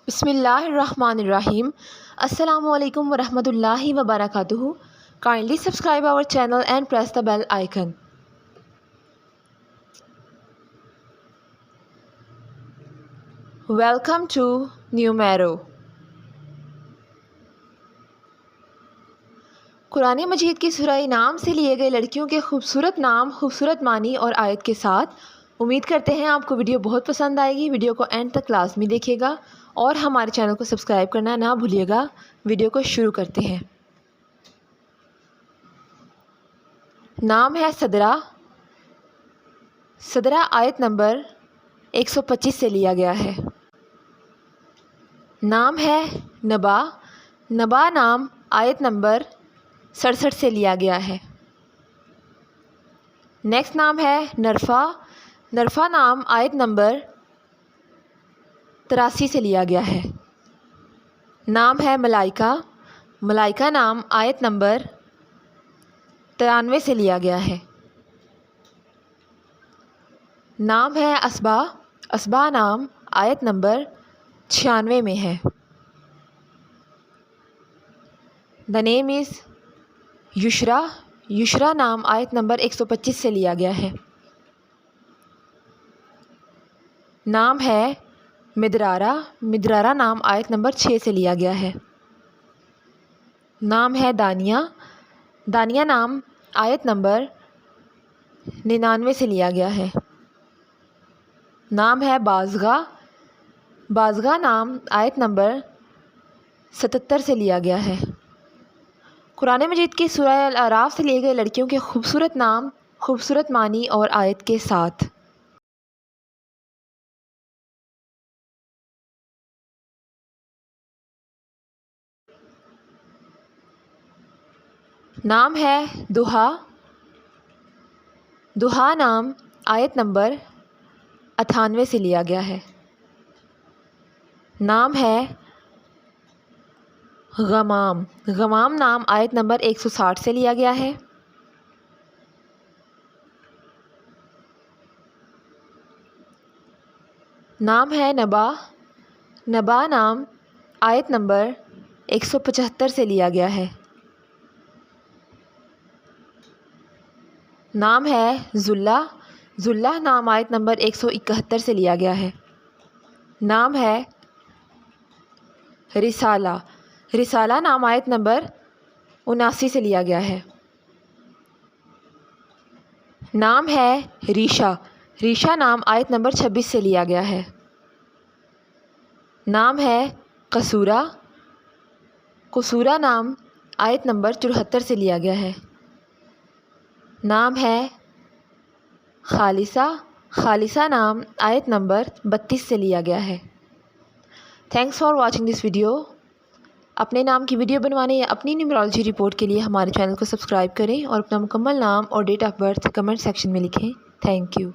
بسم اللہ الرحمن الرحیم. السلام علیکم ورحمۃ اللہ وبرکاتہ. Kindly subscribe our channel and press the bell icon. Welcome to Numero. قرآن مجید کی سورہ انعام سے لیے گئے لڑکیوں کے خوبصورت نام، خوبصورت معنی اور آیت کے ساتھ امید کرتے ہیں آپ کو ویڈیو بہت پسند آئے گی. ویڈیو کو اینڈ تک لازمی دیکھیے گا اور ہمارے چینل کو سبسکرائب کرنا نہ بھولیے گا. ویڈیو کو شروع کرتے ہیں. نام ہے صدرہ. صدرہ آیت نمبر 125 سے لیا گیا ہے. نام ہے نبا. نبا نام آیت نمبر 67 سے لیا گیا ہے. نیکسٹ نام ہے نرفا. نرفا نام آیت نمبر 83 سے لیا گیا ہے. نام ہے ملائکہ. ملائکہ نام آیت نمبر 93 سے لیا گیا ہے. نام ہے اسبا. اسبا نام آیت نمبر 96 میں ہے. دا نیم از یشرا. یشرا نام آیت نمبر 125 سے لیا گیا ہے. نام ہے مدرارہ. مدرارہ نام آیت نمبر 6 سے لیا گیا ہے. نام ہے دانیہ. دانیہ نام آیت نمبر 99 سے لیا گیا ہے. نام ہے بازگا. بازگا نام آیت نمبر 77 سے لیا گیا ہے. قرآن مجید کی سورہ الاعراف سے لیے گئے لڑکیوں کے خوبصورت نام، خوبصورت معنی اور آیت کے ساتھ. نام ہے دہا. دہا نام آیت نمبر 98 سے لیا گیا ہے. نام ہے غمام. غمام نام آیت نمبر 160 سے لیا گیا ہے. نام ہے نبا. نبا نام آیت نمبر 175 سے لیا گیا ہے. نام ہے ذلہ. ذلہ نام آیت نمبر 171 سے لیا گیا ہے. نام ہے رسالہ. رسالہ نام آیت نمبر 79 سے لیا گیا ہے. نام ہے ریشا. ریشا نام آیت نمبر 26 سے لیا گیا ہے. نام ہے قصورہ. قصورہ نام آیت نمبر 74 سے لیا گیا ہے. نام ہے خالصہ. خالصہ نام آیت نمبر 32 سے لیا گیا ہے. Thanks for watching this video. اپنے نام کی ویڈیو بنوانے یا اپنی نیومرالوجی رپورٹ کے لیے ہمارے چینل کو سبسکرائب کریں اور اپنا مکمل نام اور date of birth comment section میں لکھیں. Thank you.